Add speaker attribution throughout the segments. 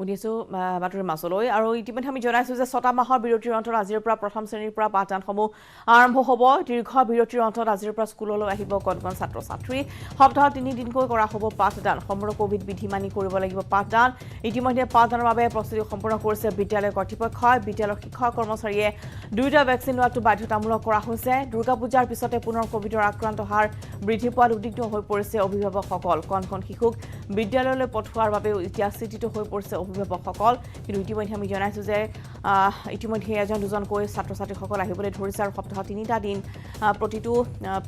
Speaker 1: উনিছো বাতৰি মাছলৈ আৰু ইতিমধ্যে আমি জনাইছো যে 6টা মাহৰ বিৰতিৰ অন্তত আজিৰ পৰা প্ৰথম শ্ৰেণীৰ পৰা পাঠদানসমূহ আৰম্ভ হ'ব দীৰ্ঘ বিৰতিৰ অন্তত আজিৰ পৰা স্কুললৈ আহিব কণকণ ছাত্ৰ ছাত্ৰী সপ্তাহত 3 দিনকৈ কৰা হ'ব পাঠদান সম্পূৰ্ণ কোভিড বিধি মানি কৰিব লাগিব পাঠদান ইতিমধ্যে পাঠদানৰ বাবে প্ৰস্তুতি সম্পূৰ্ণ কৰিছে বিদ্যালয় কৰ্তৃপক্ষই বিদ্যালয়ৰ শিক্ষক কৰ্মচাৰীয়ে দুয়োটা ভেকচিন লোৱাটো বাধ্যতামূলক কৰা হৈছে দুৰ্গা পূজাৰ পিছতে পুনৰ কোভিডৰ আক্ৰান্ত হাৰ বৃদ্ধি পোৱাত উদ্বিগ্ন হৈ পৰিছে অভিভাৱকসকল কণকণ শিশুক বিদ্যালয়লৈ পঠোৱাৰ বাবে এতিয়া চিন্তিত হৈ পৰিছে অভিভাৱকসকল কিন্তু ইতিমধ্যে আমি জনাইছো যে ইতিমধ্যে এজন দুজনকৈ ছাত্ৰ ছাত্ৰীসকল আহিবলৈ ধৰিছে আৰু সপ্তাহত 3টা দিন প্ৰতিটো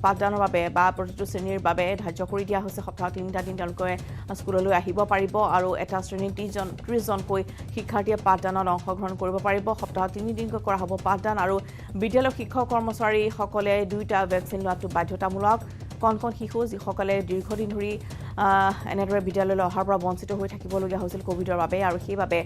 Speaker 1: পাঠদানৰ বাবে বা প্ৰতিটো শ্ৰেণীৰ বাবে ধাৰ্য কৰি দিয়া হৈছে সপ্তাহত 3টা দিন তেওঁলোকে স্কুললৈ আহিব পাৰিব আৰু এটা শ্ৰেণীত 30 জনকৈ শিক্ষাৰ্থীয়ে পাঠদানত অংশগ্ৰহণ কৰিব পাৰিব সপ্তাহত 3 দিনকৈ কৰা হ'ব পাঠদান আৰু বিদ্যালয়ৰ শিক্ষক কৰ্মচাৰীসকলে দুয়োটা ভেকচিন লোৱাটো বাধ্যতামূলক কণকণ শিশু যিসকলে দীৰ্ঘদিন ধৰি এনেদৰে বিদ্যালয়লৈ অহাৰ পৰা বঞ্চিত হৈ থাকিবলগীয়া হৈছিল কোভিডৰ বাবে আৰু সেইবাবে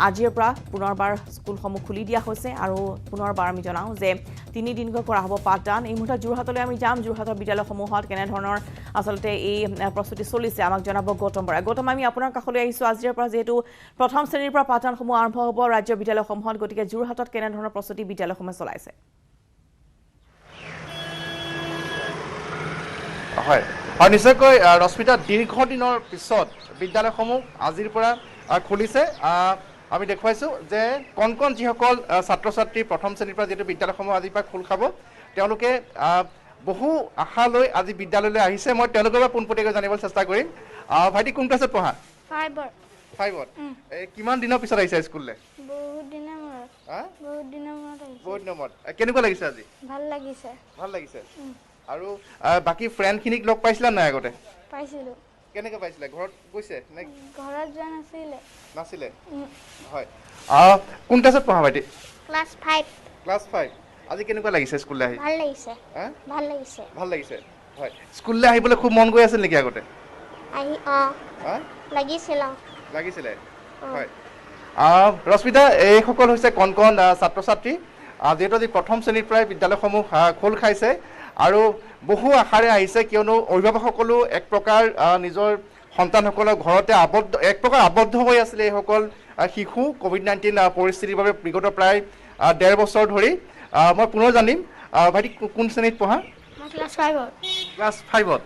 Speaker 1: আজিৰ পৰা পুনৰবাৰ স্কুলসমূহ খুলি দিয়া হৈছে আৰু পুনৰবাৰ আমি জনাওঁ যে 3 দিনকৈ কৰা হ'ব পাঠদান এই মুহূৰ্তত যোৰহাটলৈ আমি যাম যোৰহাটৰ বিদ্যালয়সমূহত কেনেধৰণৰ আচলতে এই প্ৰস্তুতি চলিছে আমাক জনাব গৌতম বৰাই গৌতম আমি আপোনাৰ কাষলৈ আহিছোঁ আজিৰ পৰা যিহেতু প্ৰথম শ্ৰেণীৰ পৰা পাঠদানসমূহ আৰম্ভ হ'ব ৰাজ্যৰ বিদ্যালয়সমূহত গতিকে যোৰহাটত কেনেধৰণৰ প্ৰস্তুতি বিদ্যালয়সমূহে চলাইছে
Speaker 2: হয় আৰু নিশ্চয়কৈ ৰশ্মিতা দীৰ্ঘদিনৰ পিছত বিদ্যালয়সমূহ আজিৰ পৰা খুলিছে আমি দেখুৱাইছোঁ যে কণ যিসকল ছাত্ৰ ছাত্ৰী প্ৰথম শ্ৰেণীৰ পৰা যিহেতু বিদ্যালয়সমূহ আজিৰ পৰা খোল খাব তেওঁলোকে বহু আশা লৈ আজি বিদ্যালয়লৈ আহিছে মই তেওঁলোকৰ পৰা পোনপটীয়াকৈ জানিবলৈ চেষ্টা কৰিম ভাইটি কোন ক্লাছত পঢ়া 5ত কিমান দিনৰ পিছত আহিছে স্কুললৈ
Speaker 3: বহুত দিনৰ মূৰত
Speaker 2: কেনেকুৱা লাগিছে আজি ভাল লাগিছে আৰু বাকি ফ্ৰেণ্ডখিনিক লগ পাইছিলা নাই আগতে
Speaker 3: পাইছিলোঁ
Speaker 2: কেনেকৈ পাইছিলা ঘৰত গৈছে নে
Speaker 3: ঘৰত যোৱা
Speaker 2: নাছিলে হয় কোন ক্লাছত পঢ়া ভাইটি ক্লাছ 5 আজি কেনেকুৱা লাগিছে স্কুললৈ আহি ভাল লাগিছে হয় স্কুললৈ আহিবলৈ খুব মন গৈ আছিল নেকি আগতে লাগিছিলে হয় ৰশ্মিতা এইসকল হৈছে কণ ছাত্ৰ ছাত্ৰী যিহেতু আজি প্ৰথম শ্ৰেণীৰ পৰাই বিদ্যালয়সমূহ খোল খাইছে আৰু বহু আশাৰে আহিছে কিয়নো অভিভাৱকসকলো এক প্ৰকাৰ নিজৰ সন্তানসকলক ঘৰতে আবদ্ধ হৈ আছিলে এইসকল শিশু কোভিড-19 পৰিস্থিতিৰ বাবে বিগত প্ৰায় 1.5 বছৰ ধৰি মই পুনৰ জানিম ভাইটি কোন শ্ৰেণীত পঢ়া ক্লাছ 5ত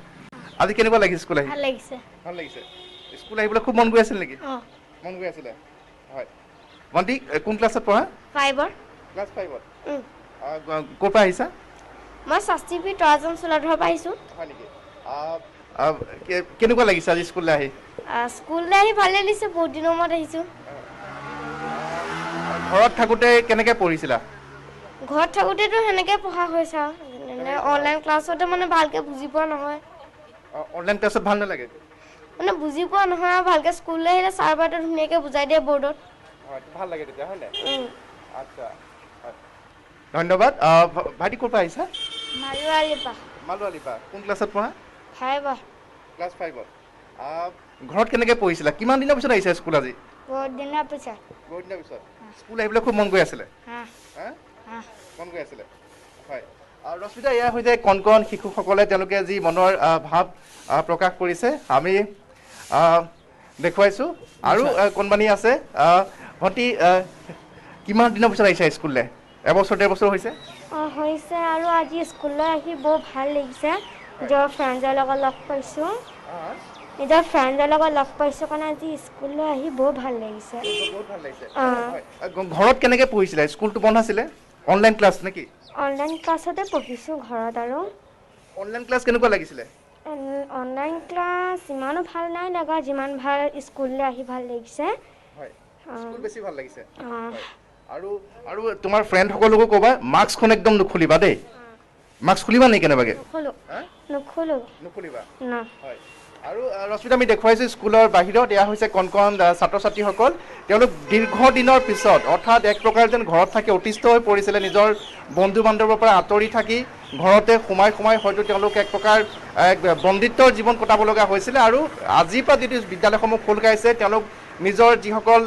Speaker 2: আজি কেনেকুৱা লাগিছে স্কুল আহি ভাল লাগিছে স্কুল আহিবলৈ খুব মন গৈ আছিল নেকি মন গৈ আছিলে হয় ভণ্টি কোন ক্লাছত পঢ়া ক্লাছ 5ত ক'ৰ পৰা আহিছা
Speaker 3: মই শাস্তিপি তৰাজন চুলাধৰ পৰা আহিছোঁ
Speaker 2: হয় নেকি কেনেকুৱা লাগিছে আজি স্কুললৈ আহি
Speaker 3: ভালে লাগিছে বহুত দিনৰ মূৰত আহিছোঁ
Speaker 2: ঘৰত থাকোঁতে কেনেকৈ পঢ়িছিলা
Speaker 3: ঘৰত থাকোঁতেতো সেনেকৈ পঢ়া হৈছে আৰু অনলাইন ক্লাছতে মানে ভালকৈ বুজি পোৱা নহয়
Speaker 2: অনলাইন ক্লাছত ভাল নালাগে
Speaker 3: মানে বুজি পোৱা নহয় আৰু ভালকৈ স্কুললৈ আহিলে ছাৰ বাইদেউ ধুনীয়াকৈ বুজাই দিয়ে বৰ্ডত
Speaker 2: ভাল লাগে তেতিয়া হয় নাই আচ্ছা ধন্যবাদ ভাইটি ক'ৰ পৰা আহিছা মালোৱালিৰ পৰা কোন ক্লাছত পঢ়া ক্লাছ 5ত ঘৰত কেনেকৈ পঢ়িছিলা কিমান দিনৰ পিছত আহিছা স্কুল আজি
Speaker 3: বহুত দিনৰ পিছত
Speaker 2: স্কুল আহিবলৈ খুব মন গৈ আছিলে হয় ৰশ্মিতা এয়া হৈছে কণ শিশুসকলে তেওঁলোকে যি মনৰ ভাৱ প্ৰকাশ কৰিছে আমি দেখুৱাইছোঁ আৰু কোনবানী আছে ভণ্টি কিমান দিনৰ পিছত আহিছা স্কুললৈ এবছৰ 1.5 বছৰ হৈছে
Speaker 3: আৰু আজি স্কুললৈ আহি বৰ ভাল লাগিছে নিজৰ ফ্ৰেণ্ডৰ লগত লগ পাইছোঁ কাৰণে আজি স্কুললৈ আহি বৰ ভাল লাগিছে
Speaker 2: ঘৰত কেনেকৈ পঢ়িছিলা স্কুলটো বন্ধ আছিলে অনলাইন ক্লাছ নেকি
Speaker 3: অনলাইন ক্লাছতে পঢ়িছোঁ ঘৰত আৰু
Speaker 2: অনলাইন ক্লাছ কেনেকুৱা লাগিছিলে
Speaker 3: অনলাইন ক্লাছ ইমানো ভাল নাই লগা যিমান ভাল স্কুললৈ আহি ভাল লাগিছে
Speaker 2: স্কুল বেছি ভাল লাগিছে আৰু তোমাৰ ফ্ৰেণ্ডসকলকো ক'বা মাস্কখন একদম নুখুলিবা দেই মাস্ক খুলিবা নেকি কেনেবাকৈ নুখুলিবা হয় আৰু ৰশ্মিতা আমি দেখুৱাইছোঁ স্কুলৰ বাহিৰত এয়া হৈছে কণ ছাত্ৰ ছাত্ৰীসকল তেওঁলোক দীৰ্ঘদিনৰ পিছত অৰ্থাৎ এক প্ৰকাৰ যেন ঘৰত থাকি অতিষ্ঠ হৈ পৰিছিলে নিজৰ বন্ধু বান্ধৱৰ পৰা আঁতৰি থাকি ঘৰতে সোমাই হয়তো তেওঁলোক এক প্ৰকাৰ বন্দিত্বৰ জীৱন কটাব লগা হৈছিলে আৰু আজিৰ পৰা যিটো বিদ্যালয়সমূহ খোল খাইছে তেওঁলোক নিজৰ যিসকল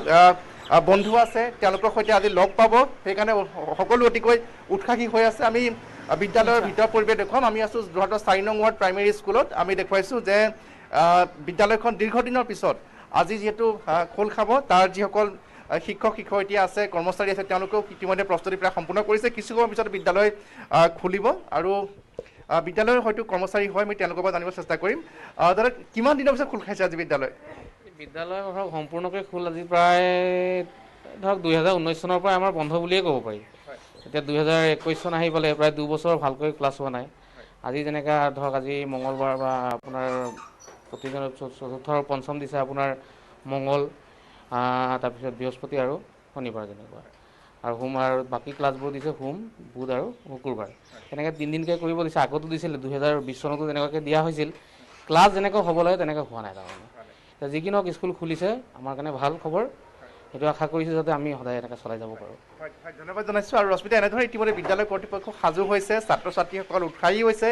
Speaker 2: বন্ধু আছে তেওঁলোকৰ সৈতে আজি লগ পাব সেইকাৰণে সকলো অতিকৈ উৎসাহী হৈ আছে আমি বিদ্যালয়ৰ ভিতৰ পৰিৱেশ দেখুৱাম আমি আছোঁ যোৰহাটৰ 4 নং ৱাৰ্ড প্ৰাইমেৰী স্কুলত আমি দেখুৱাইছোঁ যে বিদ্যালয়খন দীৰ্ঘদিনৰ পিছত আজি যিহেতু খোল খাব তাৰ যিসকল শিক্ষক শিক্ষয়িত্ৰী আছে কৰ্মচাৰী আছে তেওঁলোকেও ইতিমধ্যে প্ৰস্তুতি প্ৰায় সম্পূৰ্ণ কৰিছে কিছু সময়ৰ পিছত বিদ্যালয় খুলিব আৰু বিদ্যালয়ৰ হয়তো কৰ্মচাৰী হয় মই তেওঁলোকৰ পৰা জানিব চেষ্টা কৰিম দাদা কিমান দিনৰ পিছত খোল খাইছে আজি বিদ্যালয়
Speaker 4: ধৰক সম্পূৰ্ণকৈ খোল আজি প্ৰায় ধৰক 2019 চনৰ পৰা আমাৰ বন্ধ বুলিয়ে ক'ব পাৰি এতিয়া 2021 চন আহি পালে প্ৰায় 2 বছৰ ভালকৈ ক্লাছ হোৱা নাই আজি যেনেকৈ ধৰক আজি মঙলবাৰ বা আপোনাৰ প্ৰতিদিনৰ চতুৰ্থ আৰু পঞ্চম দিছে আপোনাৰ মঙল তাৰপিছত বৃহস্পতি আৰু শনিবাৰ যেনেকুৱা আৰু সোম আৰু বাকী ক্লাছবোৰ দিছে সোম বুধ আৰু শুকুৰবাৰ তেনেকৈ 3 দিনকৈ কৰিব দিছে আগতো দিছিল 2020 চনতো তেনেকুৱাকৈ দিয়া হৈছিল ক্লাছ যেনেকৈ হ'ব লাগে তেনেকৈ হোৱা নাই তাৰমানে যি কি নহওক স্কুল খুলিছে আমাৰ কাৰণে ভাল খবৰ সেইটো আশা কৰিছোঁ যাতে আমি সদায় এনেকৈ চলাই যাব পাৰোঁ
Speaker 2: ধন্যবাদ জনাইছোঁ আৰু ৰশ্মিতা এনেধৰণে ইতিমধ্যে বিদ্যালয় কৰ্তৃপক্ষ সাজু হৈছে ছাত্ৰ ছাত্ৰীসকল উৎসাহী হৈছে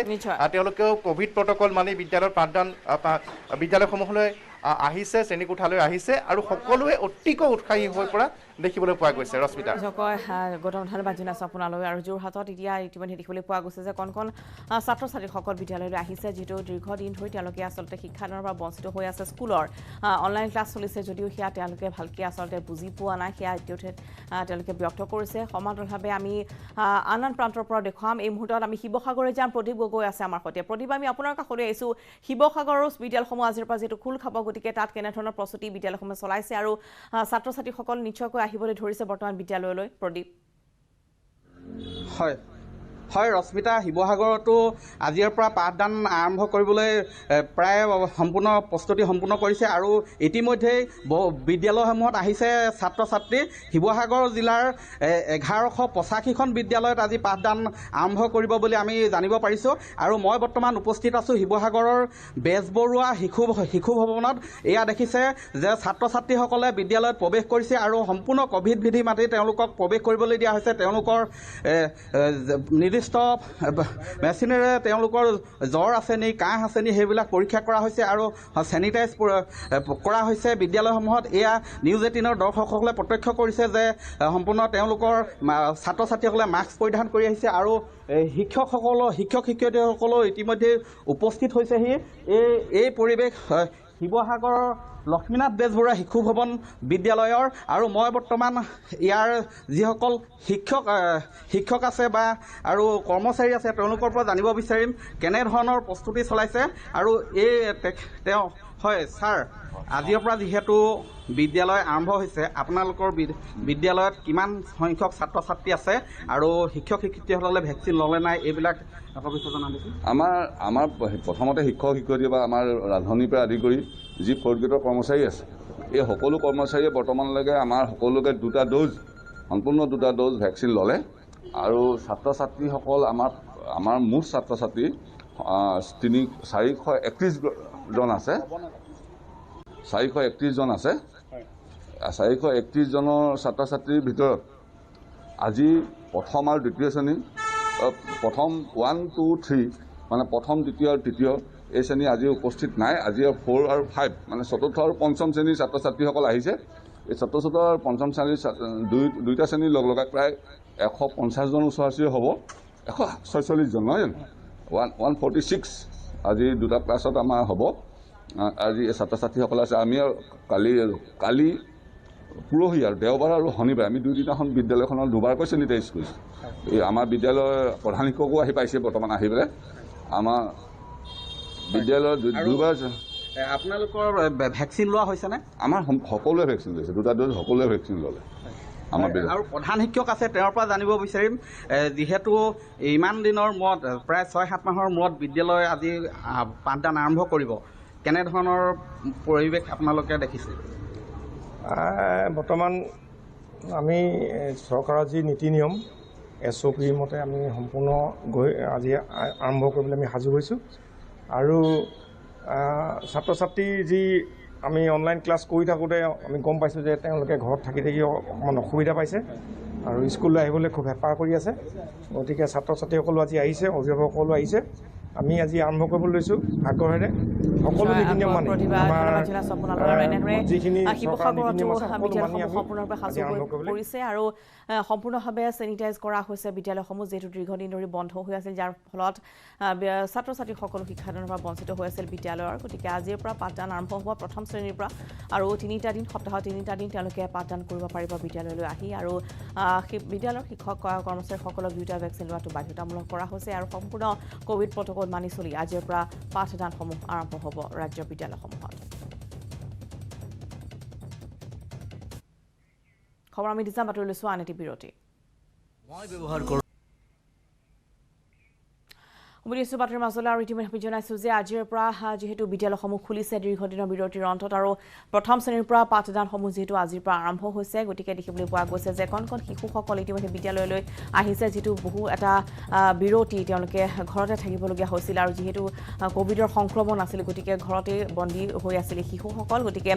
Speaker 2: তেওঁলোকেও কোভিড প্ৰট'কল মানি বিদ্যালয়ৰ পাঠদান বিদ্যালয়সমূহলৈ আহিছে শ্ৰেণীকোঠালৈ আহিছে আৰু সকলোৱে অতিকৈ উৎসাহী হৈ পৰা দেখিবলৈ পোৱা গৈছে ৰশ্মিতা
Speaker 1: গৌতম ধন্যবাদ জনাইছোঁ আপোনালৈ আৰু যোৰহাটত এতিয়া ইতিমধ্যে দেখিবলৈ পোৱা গৈছে যে কণ ছাত্ৰ ছাত্ৰীসকল বিদ্যালয়লৈ আহিছে যিটো দীৰ্ঘদিন ধৰি তেওঁলোকে আচলতে শিক্ষাদানৰ পৰা বঞ্চিত হৈ আছে স্কুলৰ অনলাইন ক্লাছ চলিছে যদিও সেয়া তেওঁলোকে ভালকৈ আচলতে বুজি পোৱা নাই সেয়া ইতিমধ্যে তেওঁলোকে ব্যক্ত কৰিছে সমান্তৰালভাৱে আমি আন প্ৰান্তৰ পৰা দেখুৱাম এই মুহূৰ্তত আমি শিৱসাগৰলৈ যাম প্ৰদীপ গগৈ আছে আমাৰ সৈতে প্ৰদীপ আমি আপোনাৰ কাষলৈ আহিছোঁ শিৱসাগৰৰ বিদ্যালয়সমূহ আজিৰ পৰা যিটো খোল খাব গতিকে তাত কেনেধৰণৰ প্ৰস্তুতি বিদ্যালয়সমূহে চলাইছে আৰু ছাত্ৰ ছাত্ৰীসকল নিশ্চয়কৈ আহিবলৈ ধৰিছে বৰ্তমান বিদ্যালয়লৈ প্ৰদীপ
Speaker 5: হয় ৰশ্মিতা শিৱসাগৰতো আজিৰ পৰা পাঠদান আৰম্ভ কৰিবলৈ প্ৰায় সম্পূৰ্ণ প্ৰস্তুতি সম্পূৰ্ণ কৰিছে আৰু ইতিমধ্যেই বিদ্যালয়সমূহত আহিছে ছাত্ৰ ছাত্ৰী শিৱসাগৰ জিলাৰ 1185খন বিদ্যালয়ত আজি পাঠদান আৰম্ভ কৰিব বুলি আমি জানিব পাৰিছোঁ আৰু মই বৰ্তমান উপস্থিত আছোঁ শিৱসাগৰৰ বেজবৰুৱা শিশু ভৱনত এয়া দেখিছে যে ছাত্ৰ ছাত্ৰীসকলে বিদ্যালয়ত প্ৰৱেশ কৰিছে আৰু সম্পূৰ্ণ ক'ভিড বিধি মাতি তেওঁলোকক প্ৰৱেশ কৰিবলৈ দিয়া হৈছে তেওঁলোকৰ নিৰ্দিষ্ট মেচিনেৰে তেওঁলোকৰ জ্বৰ আছে নি কাহ আছে নি সেইবিলাক পৰীক্ষা কৰা হৈছে আৰু চেনিটাইজ কৰা হৈছে বিদ্যালয়সমূহত এয়া নিউজ 18ৰ দৰ্শকসকলে প্ৰত্যক্ষ কৰিছে যে সম্পূৰ্ণ তেওঁলোকৰ ছাত্ৰ ছাত্ৰীসকলে মাস্ক পৰিধান কৰি আহিছে আৰু শিক্ষক শিক্ষয়িত্ৰীসকলেও ইতিমধ্যে উপস্থিত হৈছেহি এই পৰিৱেশ শিৱসাগৰৰ লক্ষ্মীনাথ বেজবৰুৱা শিশু ভৱন বিদ্যালয়ৰ আৰু মই বৰ্তমান ইয়াৰ যিসকল শিক্ষক আছে বা আৰু কৰ্মচাৰী আছে তেওঁলোকৰ পৰা জানিব বিচাৰিম কেনেধৰণৰ প্ৰস্তুতি চলাইছে আৰু তেওঁ হয় ছাৰ আজিৰ পৰা যিহেতু বিদ্যালয় আৰম্ভ হৈছে আপোনালোকৰ বিদ্যালয়ত কিমান সংখ্যক ছাত্ৰ ছাত্ৰী আছে আৰু শিক্ষক শিক্ষয়িত্ৰীসকলে ভেকচিন ল'লে নাই এইবিলাক বিষয়ে জনাবচোন
Speaker 6: আমাৰ প্ৰথমতে শিক্ষক শিক্ষয়িত্ৰী বা আমাৰ ৰাজধানীৰ পৰা আদি কৰি যি 4th গ্ৰেডৰ কৰ্মচাৰী আছে এই সকলো কৰ্মচাৰীয়ে বৰ্তমানলৈকে আমাৰ সকলোকে 2টা ড'জ সম্পূৰ্ণ 2টা ড'জ ভেকচিন ল'লে আৰু ছাত্ৰ ছাত্ৰীসকল আমাৰ মুঠ ছাত্ৰ ছাত্ৰী 431 জন আছে 431 জন আছে 431 জনৰ ছাত্ৰ ছাত্ৰীৰ ভিতৰত আজি প্ৰথম আৰু দ্বিতীয় শ্ৰেণী প্ৰথম 1, 2, 3 মানে প্ৰথম দ্বিতীয় আৰু তৃতীয় এই শ্ৰেণী আজি উপস্থিত নাই আজি 4 আৰু 5 মানে চতুৰ্থ আৰু পঞ্চম শ্ৰেণীৰ ছাত্ৰ ছাত্ৰীসকল আহিছে এই চতুৰ্থ আৰু পঞ্চম শ্ৰেণীৰ দুইটা শ্ৰেণীৰ লগাই প্ৰায় 150 জন ওচৰা-ওচৰি হ'ব 146 জন নহয় জানো 146 আজি 2টা ক্লাছত আমাৰ হ'ব আজি এই ছাত্ৰ ছাত্ৰীসকল আছে আমি কালি পৰহি আৰু দেওবাৰ আৰু শনিবাৰ আমি 2 দিনাখন বিদ্যালয়খনৰ 2বাৰকৈ চেনিটাইজ কৰিছোঁ এই আমাৰ বিদ্যালয়ৰ প্ৰধান শিক্ষকো আহি পাইছে বৰ্তমান আহি পেলাই আমাৰ বিদ্যালয়ৰ 2বাৰ
Speaker 5: আপোনালোকৰ ভেকচিন লোৱা হৈছেনে
Speaker 6: আমাৰ সকলোৱে ভেকচিন লৈছে 2টা ড'জ সকলোৱে ভেকচিন ল'লে আমাৰ
Speaker 5: আৰু প্ৰধান শিক্ষক আছে তেওঁৰ পৰা জানিব বিচাৰিম যিহেতু ইমান দিনৰ মূৰত প্ৰায় 6-7 মাহৰ মূৰত বিদ্যালয় আজি পাঠদান আৰম্ভ কৰিব কেনেধৰণৰ পৰিৱেশ আপোনালোকে দেখিছে
Speaker 7: বৰ্তমান আমি চৰকাৰৰ যি নীতি নিয়ম SOP মতে আমি সম্পূৰ্ণ আজি আৰম্ভ কৰিবলৈ আমি সাজু হৈছোঁ আৰু ছাত্ৰ ছাত্ৰীৰ যি আমি অনলাইন ক্লাছ কৰি থাকোঁতে আমি গম পাইছোঁ যে তেওঁলোকে ঘৰত থাকি অকণমান অসুবিধা পাইছে আৰু স্কুললৈ আহিবলৈ খুব হেঁপাহ কৰি আছে গতিকে ছাত্ৰ ছাত্ৰীসকলো আজি আহিছে অভিভাৱকসকলো আহিছে আমি আজি আৰম্ভ কৰিবলৈ লৈছোঁ আগ্ৰহেৰে সকলো নীতি নিয়ম মানি যিখিনি
Speaker 1: শিৱসাগৰতো বিদ্যালয়সমূহ সম্পূৰ্ণৰূপে সাজু হৈ পৰিছে আৰু সম্পূৰ্ণভাৱে চেনিটাইজ কৰা হৈছে বিদ্যালয়সমূহ যিহেতু দীৰ্ঘদিন ধৰি বন্ধ হৈ আছিল যাৰ ফলত ছাত্ৰ ছাত্ৰীসকলো শিক্ষাদানৰ পৰা বঞ্চিত হৈ আছিল বিদ্যালয়ৰ গতিকে আজিৰ পৰা পাঠদান আৰম্ভ হ'ব প্ৰথম শ্ৰেণীৰ পৰা আৰু 3টা দিন সপ্তাহত 3টা দিন তেওঁলোকে পাঠদান কৰিব পাৰিব বিদ্যালয়লৈ আহি আৰু বিদ্যালয়ৰ শিক্ষক কৰ্মচাৰীসকলক 2টা ভেকচিন লোৱাটো বাধ্যতামূলক কৰা হৈছে আৰু সম্পূৰ্ণ কোভিড প্ৰট'কল মানি চলি আজিৰ পৰা পাঠদানসমূহ আৰম্ভ হ'ব ৰাজ্যৰ বিদ্যালয়সমূহত খবৰ আমি দিছা বাতৰি লৈছো আন এটি বিৰতি বুলিছোঁ বাতৰিৰ মাজলৈ আৰু ইতিমধ্যে আমি জনাইছোঁ যে আজিৰ পৰা যিহেতু বিদ্যালয়সমূহ খুলিছে দীৰ্ঘদিনৰ বিৰতিৰ অন্তত আৰু প্ৰথম শ্ৰেণীৰ পৰা পাঠদানসমূহ যিহেতু আজিৰ পৰা আৰম্ভ হৈছে গতিকে দেখিবলৈ পোৱা গৈছে যে কণ শিশুসকল ইতিমধ্যে বিদ্যালয়লৈ আহিছে যিটো বহু এটা বিৰতি তেওঁলোকে ঘৰতে থাকিবলগীয়া হৈছিল আৰু যিহেতু কোভিডৰ সংক্ৰমণ আছিল গতিকে ঘৰতে বন্দী হৈ আছিল শিশুসকল গতিকে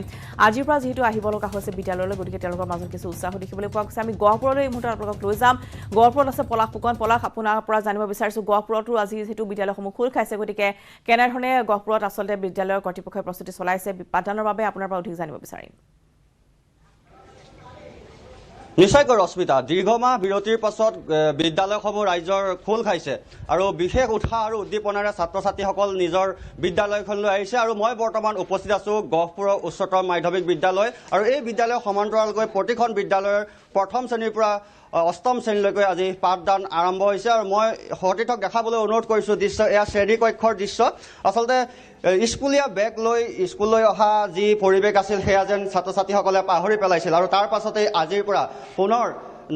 Speaker 1: আজিৰ পৰা যিহেতু আহিব লগা হৈছে বিদ্যালয়লৈ গতিকে তেওঁলোকৰ মাজত কিছু উৎসাহ দেখিবলৈ পোৱা গৈছে আমি গহপুৰলৈ এই মুহূৰ্তত আপোনালোকক লৈ যাম গহপুৰত আছে পলাশ ফুকন পলাশ আপোনাৰ পৰা জানিব বিচাৰিছোঁ গহপুৰতো আজি বিদ্যালয়সমূহ খোল খাইছে গতিকে কেনেধৰণে গহপুৰত আচলতে বিদ্যালয়ৰ কৰ্তৃপক্ষই প্ৰস্তুতি চলাইছে পাঠদানৰ বাবে আপোনাৰ পৰা অধিক জানিব বিচাৰিম
Speaker 8: নিশ্চয়কৈ ৰশ্মিতা দীৰ্ঘমাহ বিৰতিৰ পাছত বিদ্যালয়সমূহ ৰাইজৰ খোল খাইছে আৰু বিশেষ উৎসাহ আৰু উদ্দীপনাৰে ছাত্ৰ ছাত্ৰীসকল নিজৰ বিদ্যালয়খনলৈ আহিছে আৰু মই বৰ্তমান উপস্থিত আছোঁ গহপুৰৰ উচ্চতৰ মাধ্যমিক বিদ্যালয় আৰু এই বিদ্যালয়ৰ সমান্তৰালকৈ প্ৰতিখন বিদ্যালয়ৰ প্ৰথম শ্ৰেণীৰ পৰা অষ্টম শ্ৰেণীলৈকে আজি পাঠদান আৰম্ভ হৈছে আৰু মই সতীৰ্থক দেখাবলৈ অনুৰোধ কৰিছোঁ দৃশ্য এয়া শ্ৰেণী কক্ষৰ দৃশ্য আচলতে স্কুলীয়া বেগ লৈ স্কুললৈ অহা যি পৰিৱেশ আছিল সেয়া যেন ছাত্ৰ ছাত্ৰীসকলে পাহৰি পেলাইছিল আৰু তাৰ পাছতেই আজিৰ পৰা পুনৰ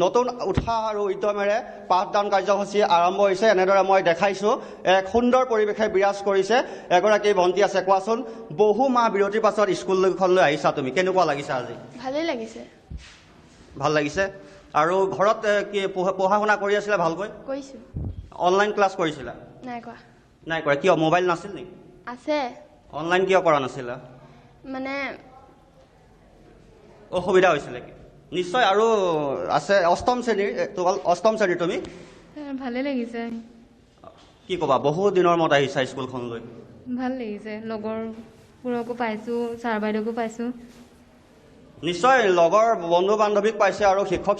Speaker 8: নতুন উৎসাহ আৰু উদ্যমেৰে পাঠদান কাৰ্যসূচী আৰম্ভ হৈছে এনেদৰে মই দেখাইছোঁ এক সুন্দৰ পৰিৱেশে বিৰাজ কৰিছে এগৰাকী ভণ্টি আছে কোৱাচোন বহু মাহ বিৰতিৰ পাছত স্কুলখনলৈ আহিছা তুমি কেনেকুৱা লাগিছে আজি
Speaker 3: ভালেই লাগিছে
Speaker 8: ভাল লাগিছে আৰু ঘৰত কি পঢ়া শুনা কৰি আছিলা ভালকৈ
Speaker 3: কৰিছোঁ
Speaker 8: অনলাইন ক্লাছ কৰিছিলা নাই কৰা কিয় মোবাইল নাছিল নেকি
Speaker 3: আছে
Speaker 8: অনলাইন কিয় কৰা নাছিলা
Speaker 3: মানে
Speaker 8: অসুবিধা হৈছিলে কি নিশ্চয় আৰু আছে অষ্টম শ্ৰেণীৰ তুমি
Speaker 9: ভালে লাগিছে
Speaker 8: কি ক'বা বহু দিনৰ মূৰত আহিছা স্কুলখনলৈ
Speaker 9: ভাল লাগিছে লগৰবোৰকো পাইছোঁ ছাৰ বাইদেউকো পাইছোঁ
Speaker 8: নিশ্চয় লগৰ বন্ধু বান্ধৱীক পাইছে আৰু শিক্ষক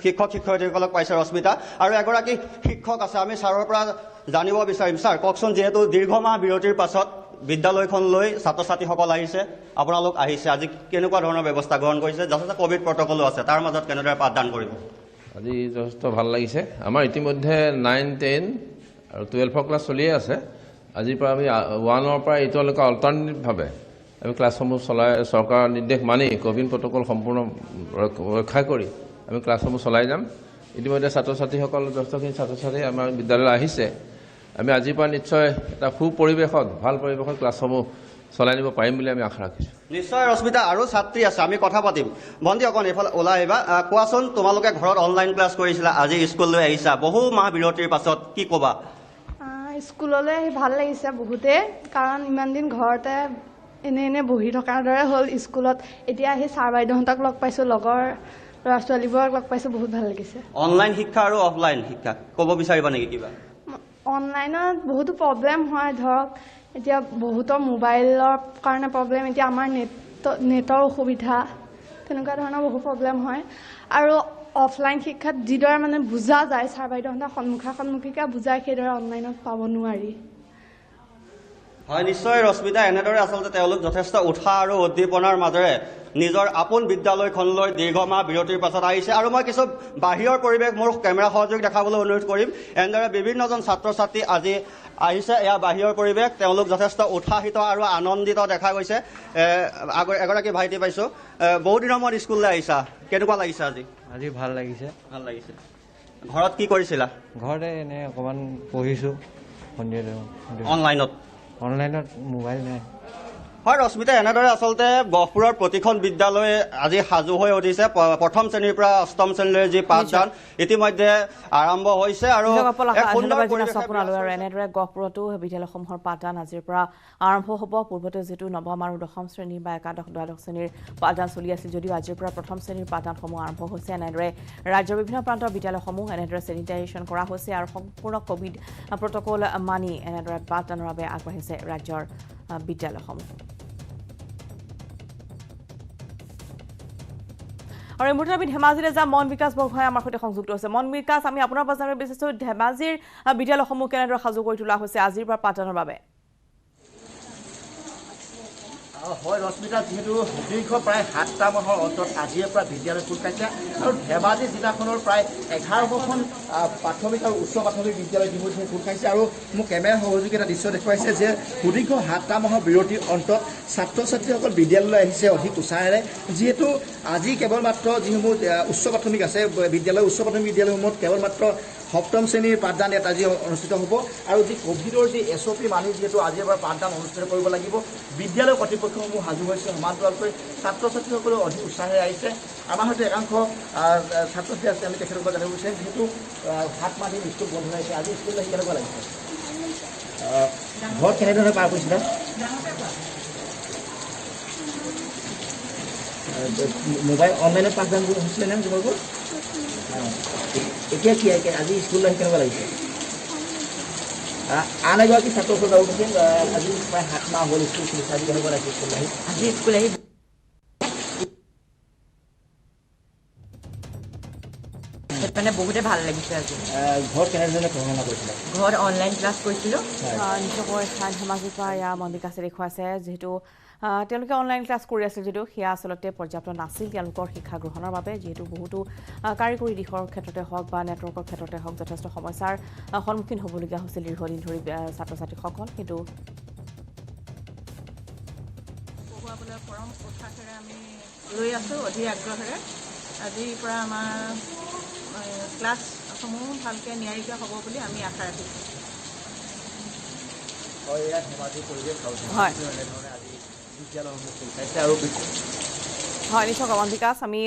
Speaker 8: শিক্ষয়িত্ৰীসকলক পাইছে ৰশ্মিতা আৰু এগৰাকী শিক্ষক আছে আমি ছাৰৰ পৰা জানিব বিচাৰিম ছাৰ কওকচোন যিহেতু দীৰ্ঘমাহ বিৰতিৰ পাছত বিদ্যালয়খনলৈ ছাত্ৰ ছাত্ৰীসকল আহিছে আপোনালোক আহিছে আজি কেনেকুৱা ধৰণৰ ব্যৱস্থা গ্ৰহণ কৰিছে যথেষ্ট কোভিড প্ৰট'কলো আছে তাৰ মাজত কেনেদৰে পাঠদান কৰিব
Speaker 10: আজি যথেষ্ট ভাল লাগিছে আমাৰ ইতিমধ্যে 9, 10 আৰু 12 ক্লাছ চলিয়ে আছে আজিৰ পৰা আমি 1ৰ পৰা 8লৈকে অল্টাৰনেটিভভাৱে আমি ক্লাছসমূহ চলাই চৰকাৰৰ নিৰ্দেশ মানি কোভিড প্ৰট'কল সম্পূৰ্ণ ৰক্ষা কৰি আমি ক্লাছসমূহ চলাই যাম ইতিমধ্যে ছাত্ৰ ছাত্ৰীসকল যথেষ্টখিনি ছাত্ৰ ছাত্ৰী আমাৰ বিদ্যালয়লৈ আহিছে আমি আজিৰ পৰা নিশ্চয় এটা সুপৰিৱেশত ভাল পৰিৱেশত ক্লাছসমূহ চলাই নিব পাৰিম বুলি আমি আশা ৰাখিছোঁ
Speaker 8: নিশ্চয় ৰশ্মিতা আৰু ছাত্ৰী আছে আমি কথা পাতিম ভণ্টি অকণ এইফালে ওলাই আহিবা কোৱাচোন তোমালোকে ঘৰত অনলাইন ক্লাছ কৰিছিলা আজি স্কুললৈ আহিছা বহু মাহ বিৰতিৰ পাছত কি ক'বা
Speaker 11: স্কুললৈ আহি ভাল লাগিছে বহুতে কাৰণ ইমান দিন ঘৰতে এনে বহি থকাৰ দৰে হ'ল স্কুলত এতিয়া আহি ছাৰ বাইদেউহঁতক লগ পাইছোঁ লগৰ ল'ৰা ছোৱালীবোৰক লগ পাইছোঁ বহুত ভাল লাগিছে
Speaker 8: অনলাইন শিক্ষা আৰু অফলাইন শিক্ষা ক'ব বিচাৰিবা নেকি কিবা
Speaker 11: অনলাইনত বহুতো প্ৰব্লেম হয় ধৰক এতিয়া বহুতৰ মোবাইলৰ কাৰণে প্ৰব্লেম এতিয়া আমাৰ নেটৰ অসুবিধা তেনেকুৱা ধৰণৰ বহু প্ৰব্লেম হয় আৰু অফলাইন শিক্ষাত যিদৰে মানে বুজা যায় ছাৰ বাইদেউহঁতে সন্মুখীকে বুজায় সেইদৰে অনলাইনত পাব নোৱাৰি
Speaker 8: হয় নিশ্চয় ৰশ্মিতা এনেদৰে আচলতে তেওঁলোক যথেষ্ট উৎসাহ আৰু উদ্দীপনাৰ মাজেৰে নিজৰ আপোন বিদ্যালয়খনলৈ দীৰ্ঘমাহ বিৰতিৰ পাছত আহিছে আৰু মই কিছু বাহিৰৰ পৰিৱেশ মোৰ কেমেৰা সহযোগী দেখাবলৈ অনুৰোধ কৰিম এনেদৰে বিভিন্নজন ছাত্ৰ ছাত্ৰী আজি আহিছে এয়া বাহিৰৰ পৰিৱেশ তেওঁলোক যথেষ্ট উৎসাহিত আৰু আনন্দিত দেখা গৈছে এগৰাকী ভাইটি পাইছোঁ বহু দিনৰ মূৰত স্কুললৈ আহিছা কেনেকুৱা লাগিছে
Speaker 12: আজি ভাল লাগিছে
Speaker 8: ঘৰত কি কৰিছিলা
Speaker 12: ঘৰতে এনে অকণমান পঢ়িছোঁ
Speaker 8: অনলাইনত
Speaker 12: মোবাইল নাই
Speaker 8: হয় ৰশ্মিতা এনেদৰে আচলতে গহপুৰৰ প্ৰতিখন বিদ্যালয়ে আজি সাজু হৈ উঠিছে প্ৰথম শ্ৰেণীৰ পৰা অষ্টম শ্ৰেণীলৈ যি পাঠদান ইতিমধ্যে আৰম্ভ হৈছে আৰু
Speaker 1: এনেদৰে গহপুৰতো বিদ্যালয়সমূহৰ পাঠদান আজিৰ পৰা আৰম্ভ হ'ব পূৰ্বতে যিটো নৱম আৰু দশম শ্ৰেণী বা একাদশ দ্বাদশ শ্ৰেণীৰ পাঠদান চলি আছিল যদিও আজিৰ পৰা প্ৰথম শ্ৰেণীৰ পাঠদানসমূহ আৰম্ভ হৈছে এনেদৰে ৰাজ্যৰ বিভিন্ন প্ৰান্তৰ বিদ্যালয়সমূহ এনেদৰে চেনিটাইজেশ্যন কৰা হৈছে আৰু সম্পূৰ্ণ কোভিড প্ৰট'কল মানি এনেদৰে পাঠদানৰ বাবে আগবাঢ়িছে ৰাজ্যৰ বিদ্যালয়সমূহ। আৰু এই মুহূৰ্তত আমি ধেমাজিলৈ যাম। মন বিকাশ বৰগোহাঁই আমাৰ সৈতে সংযুক্ত হৈছে। মন বিকাশ, আমি আপোনাৰ পৰা জানিব বিচাৰিছোঁ ধেমাজিৰ বিদ্যালয়সমূহ কেনেদৰে সাজু কৰি তোলা হৈছে আজিৰ পৰা পাঠদানৰ বাবে?
Speaker 13: হয় ৰশ্মিতা, যিহেতু দীৰ্ঘ প্ৰায় 7টা মাহৰ অন্তত আজিৰে পৰা বিদ্যালয় খোল খাইছে আৰু ধেমাজি জিলাখনৰ প্ৰায় 11খন প্ৰাথমিক আৰু উচ্চ প্ৰাথমিক বিদ্যালয় ইতিমধ্যে খোল খাইছে। আৰু মোক কেমেৰা সহযোগী এটা দৃশ্য দেখুৱাইছে যে সুদীৰ্ঘ 7টা মাহৰ বিৰতিৰ অন্তত ছাত্ৰ ছাত্ৰীসকল বিদ্যালয়লৈ আহিছে অধিক উৎসাহেৰে। যিহেতু আজি কেৱল মাত্ৰ যিসমূহ উচ্চ প্ৰাথমিক আছে বিদ্যালয়, উচ্চ প্ৰাথমিক বিদ্যালয়সমূহত কেৱল মাত্ৰ 7ম শ্ৰেণীৰ পাঠদান ইয়াত আজি অনুষ্ঠিত হ'ব। আৰু যি ক'ভিডৰ যি SOP মানি যিহেতু আজিৰ পৰা পাঠদান অনুষ্ঠিত কৰিব লাগিব, বিদ্যালয় কৰ্তৃপক্ষসমূহ সাজু হৈছে। সমান্তৰালকৈ ছাত্ৰ ছাত্ৰীসকলেও অধিক উৎসাহেৰে আহিছে। আমাৰ সৈতে একাংশ ছাত্ৰ ছাত্ৰী আছে, আমি তেখেতলোকক জানিব বিচাৰিম। যিহেতু 7 মাহ দিন স্কুল বন্ধ হৈছে, আজি স্কুল আহি কেনেকুৱা লাগিছে? ঘৰত কেনেধৰণে পাৰ কৰিছিলা? মোবাইল অনলাইনত পাঠদান হৈছিলে নে তোমালোকৰ? এতিয়া কি আজি স্কুল আহি কেনেকুৱা লাগিছে? আন এগৰাকী ছাত্ৰ ওচৰত যাব পাৰিছিল। আজি প্ৰায় 7 মাহ হ'ল স্কুল খুলিছে, আজি কেনেকুৱা লাগিছে স্কুল আহি? আজি স্কুল আহি
Speaker 14: মানে বহুতে ভাল লাগিছে। আজি
Speaker 13: ঘৰত কেনেধৰণে পঢ়া-শুনা কৰিছিলে?
Speaker 14: ঘৰত অনলাইন ক্লাছ কৰিছিলোঁ।
Speaker 1: নিশ্চয়কৈ ধেমাজিৰ পৰা ইয়াৰ মন বিকাশে দেখুৱাইছে যিহেতু তেওঁলোকে অনলাইন ক্লাছ কৰি আছিল যদিও সেয়া আচলতে পৰ্যাপ্ত নাছিল তেওঁলোকৰ শিক্ষা গ্ৰহণৰ বাবে। যিহেতু বহুতো কাৰিকৰী দিশৰ ক্ষেত্ৰতে হওক বা নেটৱৰ্কৰ ক্ষেত্ৰতে হওক যথেষ্ট সমস্যাৰ সন্মুখীন হ'বলগীয়া হৈছিল দীৰ্ঘদিন ধৰি ছাত্ৰ ছাত্ৰীসকল। কিন্তু
Speaker 15: পঢ়ুৱাবলৈ পৰম উৎসাহেৰে আমি লৈ আছোঁ অধিক আগ্ৰহেৰে। আজিৰ পৰা আমাৰ ক্লাছসমূহ ভালকৈ নিয়াৰিকৈ হ'ব বুলি আমি আশা ৰাখিছোঁ।
Speaker 13: হয়, এয়া ধেমাজিৰ পৰিৱেশ
Speaker 1: হয় নিশ্চয় মন বিকাশ, আমি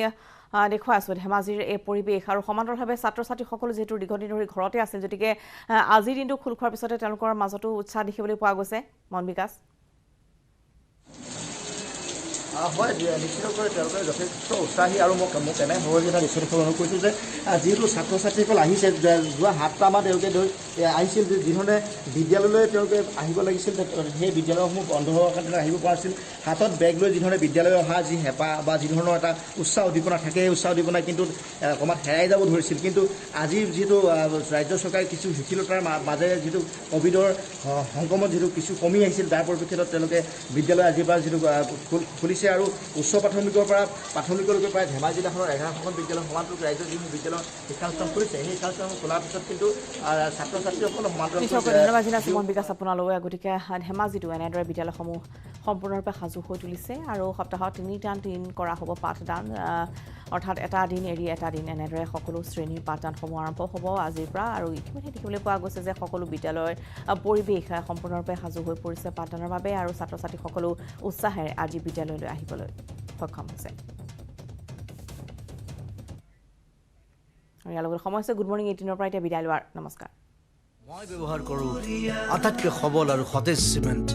Speaker 1: দেখুৱাই আছোঁ ধেমাজিৰ এই পৰিৱেশ। আৰু সমান্তৰালভাৱে ছাত্ৰ ছাত্ৰীসকলো যিহেতু দীৰ্ঘদিন ধৰি ঘৰতে আছিল, গতিকে আজিৰ দিনটো খোল খোৱাৰ পিছতে তেওঁলোকৰ মাজতো উৎসাহ দেখিবলৈ পোৱা গৈছে। মন বিকাশ
Speaker 13: হয়, নিশ্চিতভাৱে তেওঁলোকে যথেষ্ট উৎসাহী। আৰু মোক এনে সহযোগী এটা দৃশ্য দেখিবলৈ অনুৰোধ কৰিছোঁ যে যিহেতু ছাত্ৰ ছাত্ৰীসকল আহিছে, যোৱা 7টা মাহ তেওঁলোকে আহিছিল, যিধৰণে বিদ্যালয়লৈ তেওঁলোকে আহিব লাগিছিল সেই বিদ্যালয়সমূহ বন্ধ হোৱাৰ কাৰণে আহিব পৰা নাছিল। হাতত বেগ লৈ যিধৰণে বিদ্যালয়লৈ অহা যি হেঁপাহ বা যিধৰণৰ এটা উৎসাহ উদ্দীপনা থাকে, সেই উৎসাহ উদ্দীপনা কিন্তু অকণমান হেৰাই যাব ধৰিছিল। কিন্তু আজি যিহেতু ৰাজ্য চৰকাৰে কিছু শিথিলতাৰ মাজেৰে যিটো ক'ভিডৰ সংক্ৰমণ যিটো কিছু কমি আহিছিল, তাৰ পৰিপ্ৰেক্ষিতত তেওঁলোকে বিদ্যালয় আজিৰ পৰা যিটো খুলিছে। আৰু উচ্চ প্ৰাথমিকৰ পৰা প্ৰাথমিকলৈকে প্ৰায় ধেমাজি জিলাখনৰ 11খন বিদ্যালয় সমান্তৰাল ৰাজ্যৰ যিসমূহ বিদ্যালয় শিক্ষানুষ্ঠান খুলিছে, সেই শিক্ষানুষ্ঠানসমূহ খোলাৰ পিছত কিন্তু ছাত্ৰ ছাত্ৰীসকলে
Speaker 1: ধন্যবাদ জনাইছোঁ মন বিকাশ আপোনালৈ। গতিকে ধেমাজিতো এনেদৰে বিদ্যালয়সমূহ সম্পূৰ্ণৰূপে সাজু হৈ তুলিছে আৰু সপ্তাহত 3টা দিন কৰা হ'ব পাঠদান, অৰ্থাৎ এটা দিন এৰি এটা দিন এনেদৰে সকলো শ্ৰেণীৰ পাঠদানসমূহ আৰম্ভ হ'ব আজিৰ পৰা। আৰু ইতিমধ্যে দেখিবলৈ পোৱা গৈছে যে সকলো বিদ্যালয়ৰ পৰিৱেশ সম্পূৰ্ণৰূপে সাজু হৈ পৰিছে পাঠদানৰ বাবে আৰু ছাত্ৰ ছাত্ৰীসকলো উৎসাহেৰে আজি বিদ্যালয়লৈ আহিবলৈ সক্ষম হৈছে। আৰু ইয়াৰ লগত সময় হৈছে গুড মৰ্ণিং 18ৰ পৰা এতিয়া বিদায় লোৱাৰ। নমস্কাৰ।
Speaker 16: মই ব্যৱহাৰ কৰোঁ আটাইতকৈ সবল আৰু সতেজ চিমেণ্ট